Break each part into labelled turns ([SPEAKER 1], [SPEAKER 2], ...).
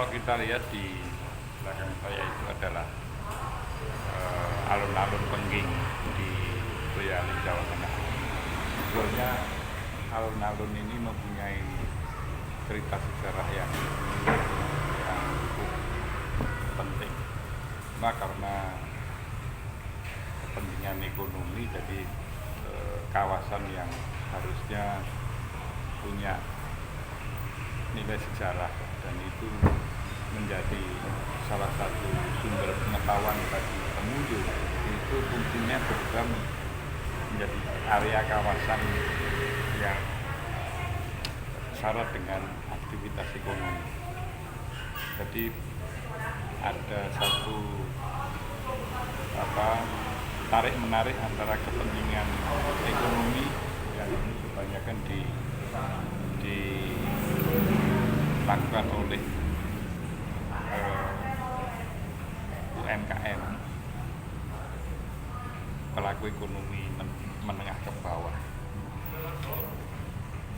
[SPEAKER 1] Kalau kita lihat di belakang saya itu adalah alun-alun Pengging di Boyolali, Jawa Tengah. Sebetulnya alun-alun ini mempunyai cerita sejarah yang cukup penting. Nah, karena kepentingan ekonomi, jadi kawasan yang harusnya punya nilai sejarah dan itu menjadi salah satu sumber pengetahuan bagi pengunjung, itu fungsinya program menjadi area kawasan yang syarat dengan aktivitas ekonomi. Jadi ada satu tarik menarik antara kepentingan ekonomi yang kebanyakan dilakukan oleh UMKM, pelaku ekonomi menengah ke bawah,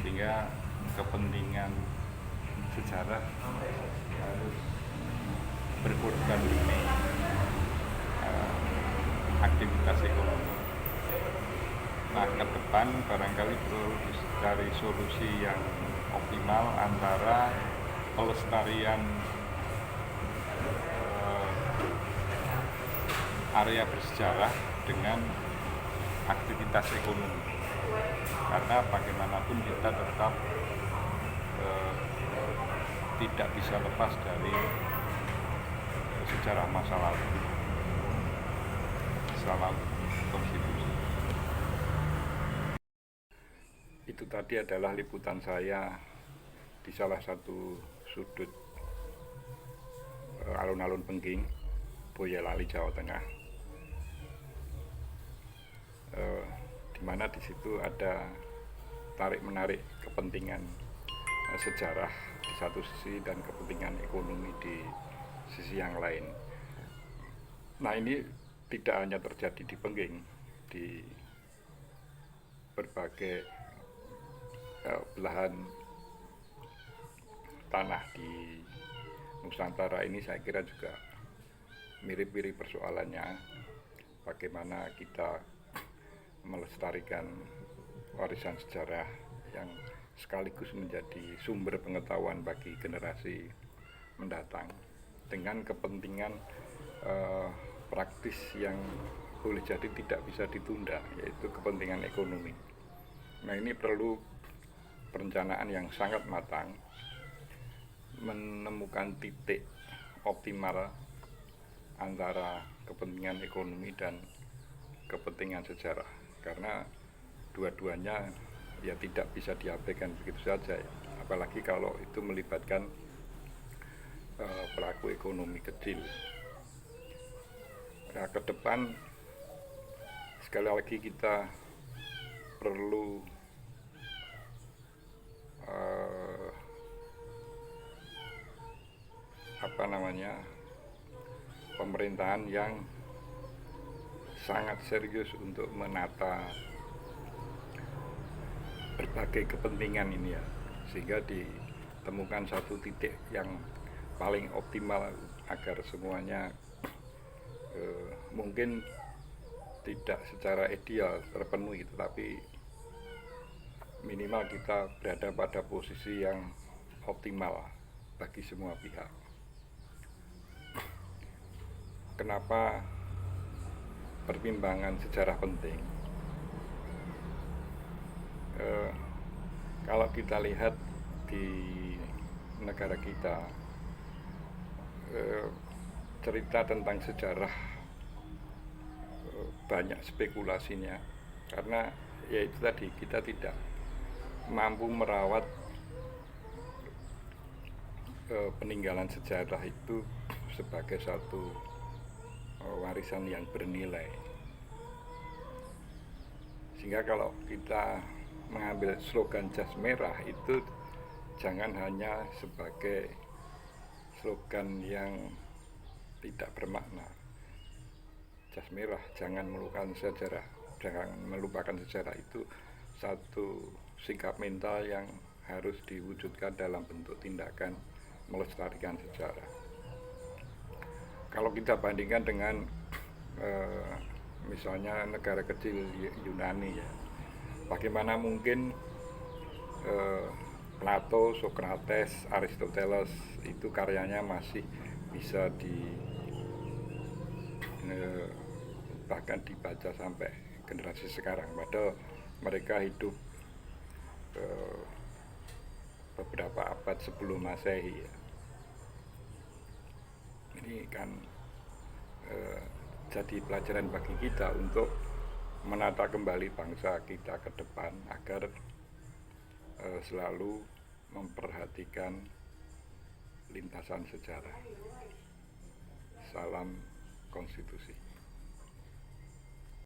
[SPEAKER 1] sehingga kepentingan sejarah harus berkorban demi aktivitas ekonomi. Nah, ke depan barangkali perlu cari solusi yang optimal antara pelestarian area bersejarah dengan aktivitas ekonomi, karena bagaimanapun kita tetap tidak bisa lepas dari sejarah masa lalu. Salam konstitusi. Itu tadi adalah liputan saya di salah satu sudut alun-alun Pengging, Boyolali, Jawa Tengah, di mana di situ ada tarik menarik kepentingan sejarah di satu sisi dan kepentingan ekonomi di sisi yang lain. Nah, ini tidak hanya terjadi di Pengging, di berbagai belahan tanah di Nusantara ini saya kira juga mirip-mirip persoalannya. Bagaimana kita melestarikan warisan sejarah yang sekaligus menjadi sumber pengetahuan bagi generasi mendatang dengan kepentingan praktis yang boleh jadi tidak bisa ditunda, yaitu kepentingan ekonomi. Nah, ini perlu perencanaan yang sangat matang, menemukan titik optimal antara kepentingan ekonomi dan kepentingan sejarah, karena dua-duanya ya tidak bisa diabaikan begitu saja, apalagi kalau itu melibatkan pelaku ekonomi kecil. Nah, ke depan sekali lagi kita perlu pemerintahan yang sangat serius untuk menata berbagai kepentingan ini ya, sehingga ditemukan satu titik yang paling optimal agar semuanya mungkin tidak secara ideal terpenuhi, tetapi minimal kita berada pada posisi yang optimal bagi semua pihak. Kenapa pertimbangan sejarah penting? Kalau kita lihat di negara kita, cerita tentang sejarah banyak spekulasinya, karena ya itu tadi, kita tidak mampu merawat peninggalan sejarah itu sebagai satu warisan yang bernilai. Sehingga kalau kita mengambil slogan jas merah itu jangan hanya sebagai slogan yang tidak bermakna. Jas merah, jangan melupakan sejarah itu satu sikap mental yang harus diwujudkan dalam bentuk tindakan melestarikan sejarah. Kalau kita bandingkan dengan misalnya negara kecil Yunani ya, bagaimana mungkin Plato, Socrates, Aristoteles itu karyanya masih bisa bahkan dibaca sampai generasi sekarang, padahal mereka hidup beberapa abad sebelum Masehi ya. Ini kan jadi pelajaran bagi kita untuk menata kembali bangsa kita ke depan agar selalu memperhatikan lintasan sejarah. Salam konstitusi.